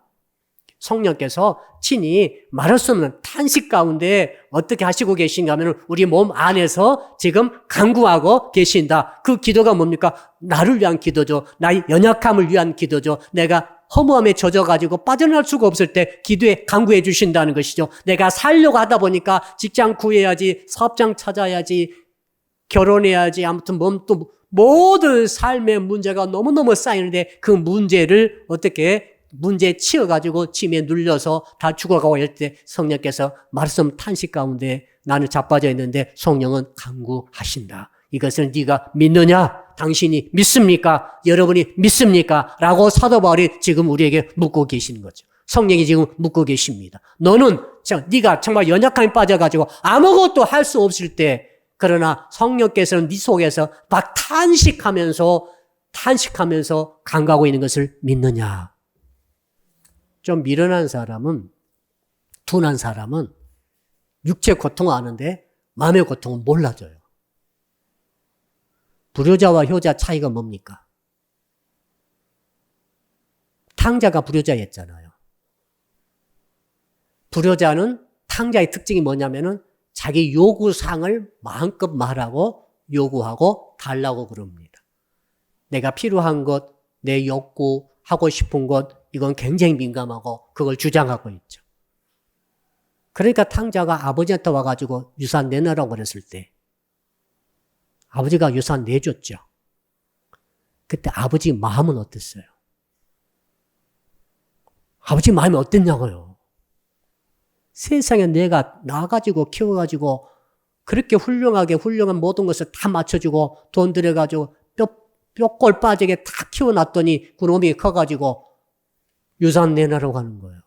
성령께서 친히 말할 수 없는 탄식 가운데 어떻게 하시고 계신가 하면 우리 몸 안에서 지금 간구하고 계신다. 그 기도가 뭡니까? 나를 위한 기도죠. 나의 연약함을 위한 기도죠. 내가 허무함에 젖어가지고 빠져나올 수가 없을 때 기도에 간구해 주신다는 것이죠. 내가 살려고 하다 보니까 직장 구해야지, 사업장 찾아야지, 결혼해야지, 아무튼 또 모든 삶의 문제가 너무너무 쌓이는데 그 문제를 문제에 치여가지고 짐에 눌려서 다 죽어가고 할 때 성령께서 말씀 탄식 가운데 나는 자빠져 있는데 성령은 간구하신다. 이것을 네가 믿느냐? 당신이 믿습니까? 여러분이 믿습니까? 라고 사도 바울이 지금 우리에게 묻고 계시는 거죠. 성령이 지금 묻고 계십니다. 네가 정말 연약함에 빠져가지고 아무것도 할 수 없을 때, 그러나 성령께서는 네 속에서 막 탄식하면서 간구하고 있는 것을 믿느냐? 좀 미련한 사람은, 둔한 사람은 육체 고통을 아는데 마음의 고통은 몰라줘요. 불효자와 효자 차이가 뭡니까? 탕자가 불효자였잖아요. 불효자는 탕자의 특징이 뭐냐면은 자기 요구사항을 마음껏 말하고 요구하고 달라고 그럽니다. 내가 필요한 것, 내 욕구, 하고 싶은 것, 이건 굉장히 민감하고 그걸 주장하고 있죠. 그러니까 탕자가 아버지한테 와가지고 유산 내놔라고 그랬을 때 아버지가 유산 내줬죠. 그때 아버지 마음은 어땠어요? 아버지 마음이 어땠냐고요? 세상에 내가 낳아가지고 키워가지고 그렇게 훌륭한 모든 것을 다 맞춰주고 돈 들여가지고 뼈골 빠지게 다 키워놨더니 그놈이 커가지고 유산 내놔라고 하는 거예요.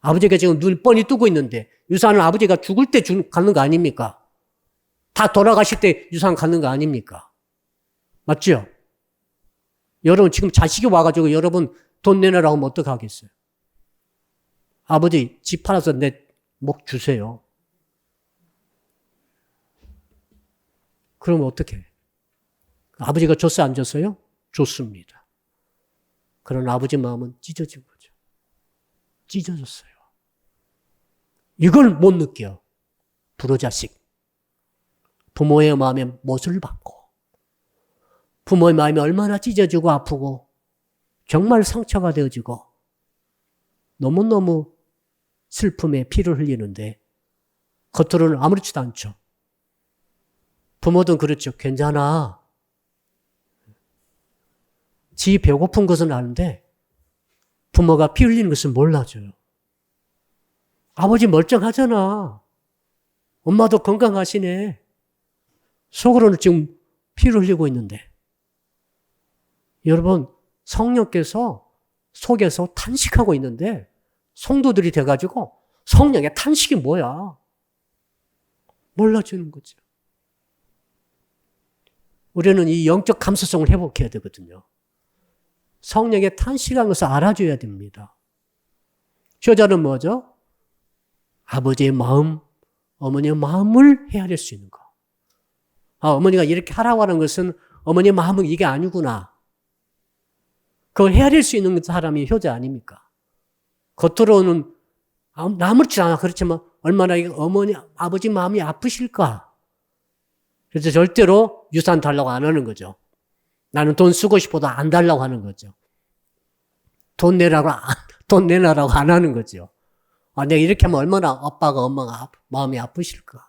아버지가 지금 눈 뻔히 뜨고 있는데 유산은 아버지가 죽을 때 갖는 거 아닙니까? 다 돌아가실 때 유산 갖는 거 아닙니까? 맞죠? 여러분 지금 자식이 와가지고 여러분 돈 내놔라고 하면 어떡하겠어요? 아버지 집 팔아서 내 목 주세요. 그러면 어떻게? 아버지가 줬어요, 안 줬어요? 줬습니다. 그런 아버지 마음은 찢어진 거죠. 찢어졌어요. 이걸 못 느껴. 불효자식. 부모의 마음에 못을 받고 부모의 마음이 얼마나 찢어지고 아프고 정말 상처가 되어지고 너무너무 슬픔에 피를 흘리는데 겉으로는 아무렇지도 않죠. 부모도 그렇죠. 괜찮아. 지 배고픈 것은 아는데 부모가 피 흘리는 것은 몰라줘요. 아버지 멀쩡하잖아. 엄마도 건강하시네. 속으로는 지금 피를 흘리고 있는데. 여러분, 성령께서 속에서 탄식하고 있는데 성도들이 돼가지고 성령의 탄식이 뭐야? 몰라주는 거죠. 우리는 이 영적 감수성을 회복해야 되거든요. 성령의 탄식한 것을 알아줘야 됩니다. 효자는 뭐죠? 아버지의 마음, 어머니의 마음을 헤아릴 수 있는 거. 어머니가 이렇게 하라고 하는 것은 어머니의 마음은 이게 아니구나. 그걸 헤아릴 수 있는 사람이 효자 아닙니까? 겉으로는 아무렇지 않아. 그렇지만 얼마나 어머니, 아버지 마음이 아프실까? 그래서 절대로 유산 달라고 안 하는 거죠. 나는 돈 쓰고 싶어도 안 달라고 하는 거죠. 돈 내놔라고 안 하는 거죠. 내가 이렇게 하면 얼마나 아빠가 엄마가 마음이 아프실까?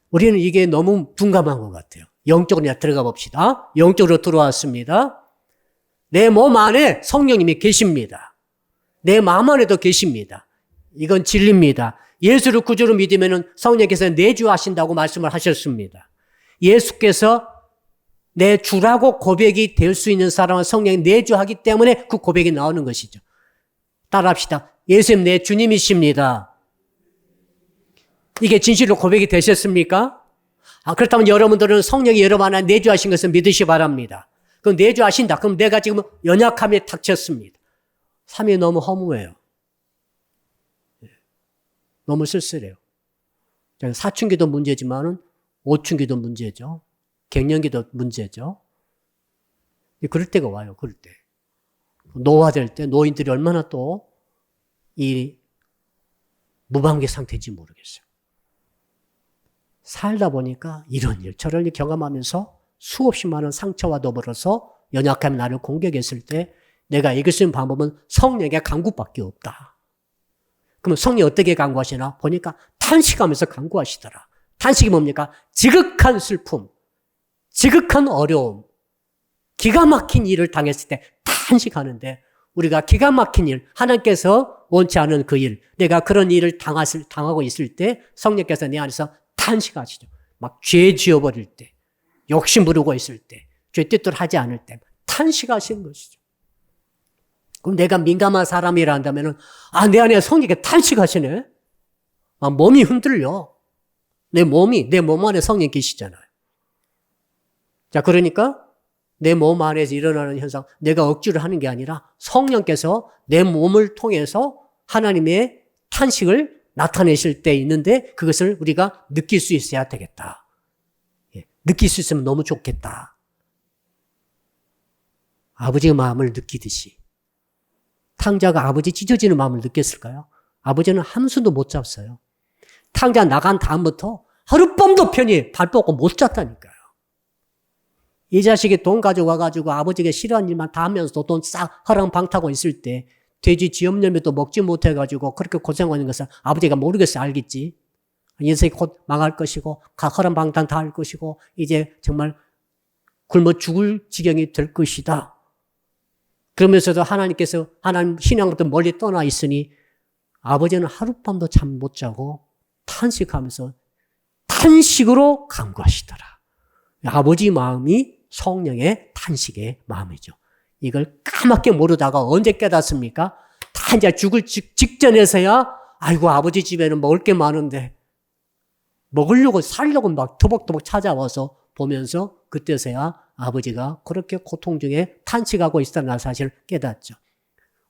우리는 이게 너무 둔감한 것 같아요. 영적으로 들어가 봅시다. 영적으로 들어왔습니다. 내 몸 안에 성령님이 계십니다. 내 마음 안에도 계십니다. 이건 진리입니다. 예수를 구주로 믿으면 성령께서 내주하신다고 말씀을 하셨습니다. 예수께서 내 주라고 고백이 될 수 있는 사람은 성령이 내주하기 때문에 그 고백이 나오는 것이죠. 따라합시다. 예수님 내 주님이십니다. 이게 진실로 고백이 되셨습니까? 그렇다면 여러분들은 성령이 여러분 안에 내주하신 것을 믿으시 바랍니다. 그럼 내주하신다. 그럼 내가 지금 연약함에 닥쳤습니다. 삶이 너무 허무해요. 너무 쓸쓸해요. 사춘기도 문제지만은 오춘기도 문제죠. 갱년기도 문제죠. 그럴 때가 와요. 그럴 때. 노화될 때 노인들이 얼마나 또 이 무방비 상태인지 모르겠어요. 살다 보니까 이런 일 저런 일 경험하면서 수없이 많은 상처와 더불어서 연약함이 나를 공격했을 때 내가 이길 수 있는 방법은 성령의 간구밖에 없다. 그러면 성령이 어떻게 간구하시나? 보니까 탄식하면서 간구하시더라. 탄식이 뭡니까? 지극한 슬픔, 지극한 어려움, 기가 막힌 일을 당했을 때 탄식하는데 우리가 기가 막힌 일, 하나님께서 원치 않은 그 일, 내가 그런 일을 당하고 있을 때 성령께서 내 안에서 탄식하시죠. 막 죄 지어버릴 때, 욕심 부르고 있을 때, 죄 뜻대로 하지 않을 때 탄식하시는 것이죠. 그럼 내가 민감한 사람이라 한다면은 내 안에 성령이 탄식하시네. 몸이 흔들려. 내 몸 안에 성령 계시잖아요. 자, 그러니까 내 몸 안에서 일어나는 현상, 내가 억지로 하는 게 아니라 성령께서 내 몸을 통해서 하나님의 탄식을 나타내실 때 있는데 그것을 우리가 느낄 수 있어야 되겠다. 느낄 수 있으면 너무 좋겠다. 아버지의 마음을 느끼듯이. 탕자가 아버지 찢어지는 마음을 느꼈을까요? 아버지는 한숨도 못 잤어요. 탕자 나간 다음부터 하룻밤도 편히 발 뻗고 못 잤다니까요. 이 자식이 돈 가져와가지고 아버지가 싫어하는 일만 다 하면서도 돈 싹 허랑방타고 있을 때 돼지 지엄열매도 먹지 못해가지고 그렇게 고생하는 것을 아버지가 모르겠어 알겠지. 인생이 곧 망할 것이고 허랑방탕 다 할 것이고 이제 정말 굶어 죽을 지경이 될 것이다. 그러면서도 하나님께서 하나님 신앙부터 멀리 떠나 있으니 아버지는 하룻밤도 잠 못 자고 탄식하면서 탄식으로 간구하시더라. 아버지 마음이 성령의 탄식의 마음이죠. 이걸 까맣게 모르다가 언제 깨닫습니까? 다 이제 죽을 직전에서야 아이고 아버지 집에는 먹을 게 많은데 먹으려고 살려고 막 토박토박 찾아와서 보면서 그때서야 아버지가 그렇게 고통 중에 탄식하고 있다는 사실을 깨닫죠.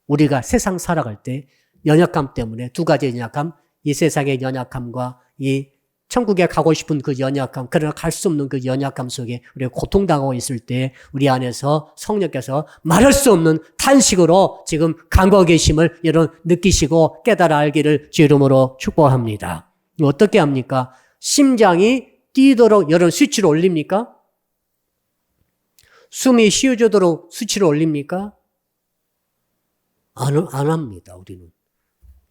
우리가 세상 살아갈 때 연약함 때문에 두 가지 연약함, 이 세상의 연약함과 이 천국에 가고 싶은 그 연약감, 그러나 갈 수 없는 그 연약감 속에 우리가 고통당하고 있을 때 우리 안에서 성령께서 말할 수 없는 탄식으로 지금 간구하고 계심을 여러분 느끼시고 깨달아 알기를 주 이름으로 축복합니다. 어떻게 합니까? 심장이 뛰도록 여러분 스위치를 올립니까? 숨이 쉬어지도록 스위치를 올립니까? 안 합니다, 우리는.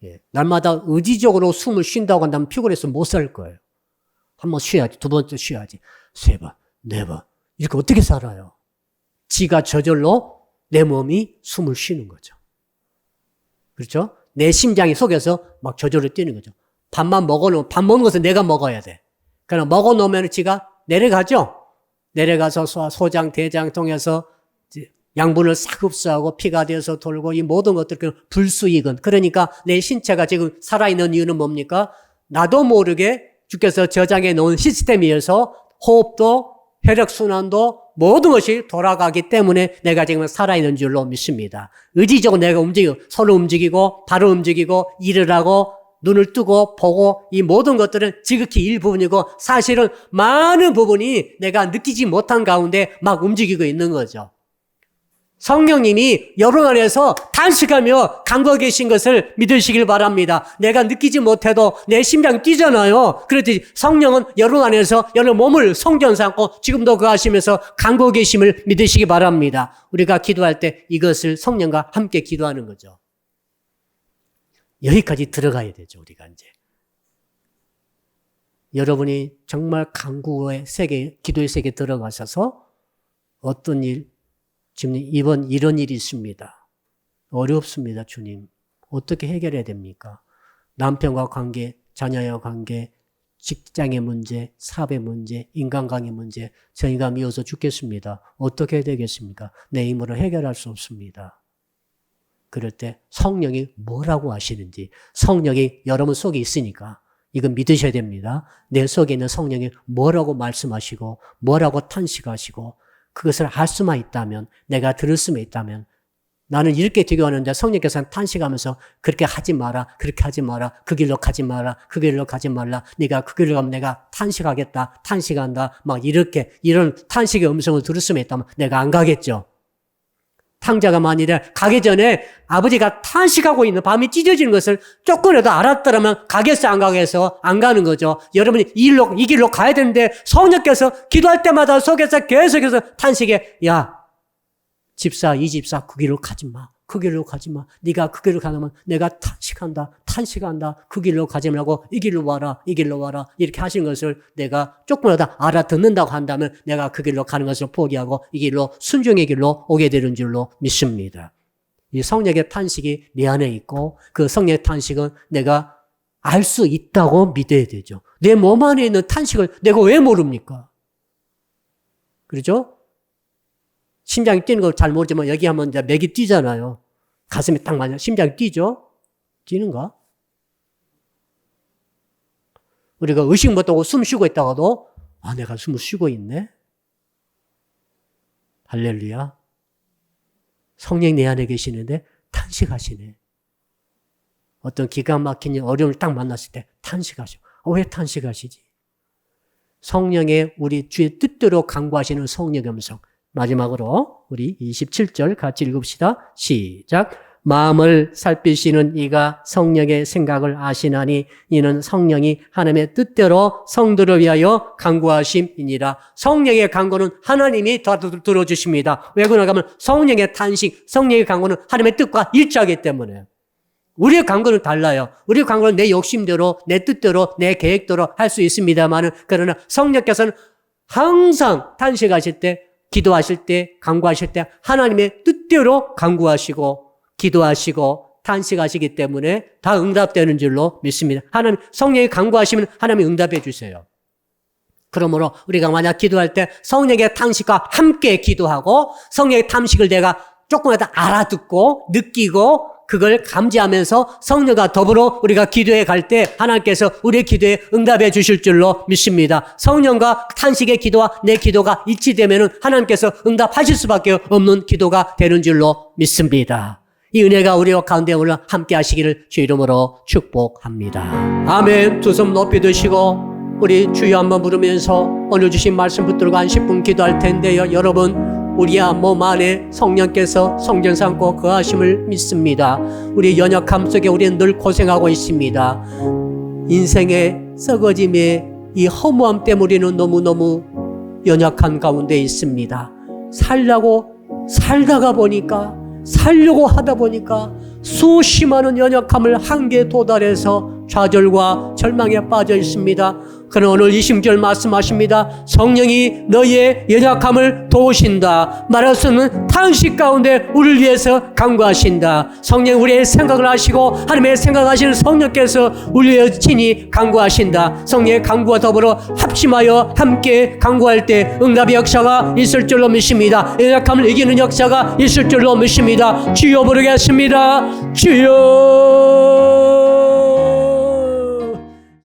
예. 날마다 의지적으로 숨을 쉰다고 한다면 피곤해서 못 살 거예요. 한 번 쉬어야지, 두 번째 쉬어야지, 세 번, 네 번. 이렇게 어떻게 살아요? 지가 저절로 내 몸이 숨을 쉬는 거죠. 그렇죠? 내 심장이 속에서 막 저절로 뛰는 거죠. 밥만 먹어놓으면, 밥 먹는 것은 내가 먹어야 돼. 그러나 먹어놓으면 지가 내려가죠? 내려가서 소장, 대장 통해서 양분을 싹 흡수하고 피가 되어서 돌고 이 모든 것들, 불수익은. 그러니까 내 신체가 지금 살아있는 이유는 뭡니까? 나도 모르게 주께서 저장해 놓은 시스템이어서 호흡도 혈액순환도 모든 것이 돌아가기 때문에 내가 지금 살아있는 줄로 믿습니다. 의지적으로 내가 손을 움직이고 발을 움직이고 일을 하고 눈을 뜨고 보고 이 모든 것들은 지극히 일부분이고 사실은 많은 부분이 내가 느끼지 못한 가운데 막 움직이고 있는 거죠. 성령님이 여러분 안에서 탄식하며 간구하고 계신 것을 믿으시길 바랍니다. 내가 느끼지 못해도 내 심장이 뛰잖아요. 그렇듯이 성령은 여러분 안에서 여러분 몸을 성전 삼고 지금도 그 하시면서 간구하고 계심을 믿으시기 바랍니다. 우리가 기도할 때 이것을 성령과 함께 기도하는 거죠. 여기까지 들어가야 되죠, 우리가 이제. 여러분이 정말 간구의 세계, 기도의 세계에 들어가셔서 어떤 일, 지금 이번 이런 일이 있습니다. 어렵습니다, 주님. 어떻게 해결해야 됩니까? 남편과 관계, 자녀와 관계, 직장의 문제, 사업의 문제, 인간관계 문제, 저희가 미워서 죽겠습니다. 어떻게 해야 되겠습니까? 내 힘으로 해결할 수 없습니다. 그럴 때 성령이 뭐라고 하시는지, 성령이 여러분 속에 있으니까 이건 믿으셔야 됩니다. 내 속에 있는 성령이 뭐라고 말씀하시고 뭐라고 탄식하시고 그것을 알 수만 있다면, 내가 들을 수만 있다면, 나는 이렇게 기도하는데 성령께서는 탄식하면서 그렇게 하지 마라, 그렇게 하지 마라, 그 길로 가지 마라, 그 길로 가지 말라, 네가 그 길로 가면 내가 탄식하겠다, 탄식한다, 막 이렇게 이런 탄식의 음성을 들을 수만 있다면 내가 안 가겠죠. 탕자가 만일에 가기 전에 아버지가 탄식하고 있는 밤이 찢어지는 것을 조금이라도 알았더라면 가겠어, 안 가겠어? 안 가는 거죠. 여러분이 이 길로 가야 되는데 성령께서 기도할 때마다 속에서 계속해서 탄식해. 야, 집사, 이 집사 그 길로 가지 마. 그 길로 가지 마. 네가 그 길로 가면 내가 탄식한다. 그 길로 가지 말고 이 길로 와라. 이렇게 하시는 것을 내가 조금이라도 알아듣는다고 한다면 내가 그 길로 가는 것을 포기하고 이 길로 순종의 길로 오게 되는 줄로 믿습니다. 이 성령의 탄식이 내 안에 있고 그 성령의 탄식은 내가 알 수 있다고 믿어야 되죠. 내 몸 안에 있는 탄식을 내가 왜 모릅니까? 그렇죠? 심장이 뛰는 걸 잘 모르지만 여기 하면 이제 맥이 뛰잖아요. 가슴이 딱 맞아. 심장이 뛰죠? 뛰는가? 우리가 의식 못하고 숨 쉬고 있다가도 내가 숨을 쉬고 있네. 할렐루야. 성령이 내 안에 계시는데 탄식하시네. 어떤 기가 막힌 어려움을 딱 만났을 때 탄식하시고. 왜 탄식하시지? 성령의 우리 주의 뜻대로 간구하시는 성령의 음성. 마지막으로 우리 27절 같이 읽읍시다. 시작. 마음을 살피시는 이가 성령의 생각을 아시나니 이는 성령이 하나님의 뜻대로 성도를 위하여 간구하심이니라. 성령의 간구는 하나님이 다 들어주십니다. 왜 그러냐 하면 성령의 탄식, 성령의 간구는 하나님의 뜻과 일치하기 때문에. 우리의 간구는 달라요. 우리의 간구는 내 욕심대로, 내 뜻대로, 내 계획대로 할 수 있습니다만 그러나 성령께서는 항상 탄식하실 때, 기도하실 때, 간구하실 때 하나님의 뜻대로 간구하시고 기도하시고 탄식하시기 때문에 다 응답되는 줄로 믿습니다. 하나님, 성령이 간구하시면 하나님이 응답해 주세요. 그러므로 우리가 만약 기도할 때 성령의 탄식과 함께 기도하고 성령의 탄식을 내가 조금이라도 알아듣고 느끼고 그걸 감지하면서 성령과 더불어 우리가 기도해 갈 때 하나님께서 우리의 기도에 응답해 주실 줄로 믿습니다. 성령과 탄식의 기도와 내 기도가 일치되면 하나님께서 응답하실 수밖에 없는 기도가 되는 줄로 믿습니다. 이 은혜가 우리와 가운데 오늘 함께 하시기를 주 이름으로 축복합니다. 아멘. 두 손 높이 드시고 우리 주여 한번 부르면서 오늘 주신 말씀 붙들고 한 10분 기도할 텐데요. 여러분, 우리의 몸 안에 성령께서 성전 삼고 거하심을 믿습니다. 우리 연약함 속에 우리는 늘 고생하고 있습니다. 인생의 썩어짐의 이 허무함 때문에 우리는 너무너무 연약한 가운데 있습니다. 살다가 보니까, 살려고 하다 보니까 수십 많은 연약함을 한계에 도달해서 좌절과 절망에 빠져 있습니다. 그러나 오늘 20절 말씀하십니다. 성령이 너희의 연약함을 도우신다. 말할 수 없는 탄식 가운데 우리를 위해서 간구하신다. 성령 우리의 생각을 하시고 하나님의 생각하시는 성령께서 우리를 위해 친히 간구하신다. 성령의 간구와 더불어 합심하여 함께 간구할 때 응답의 역사가 있을 줄로 믿습니다. 연약함을 이기는 역사가 있을 줄로 믿습니다. 주여 부르겠습니다. 주여.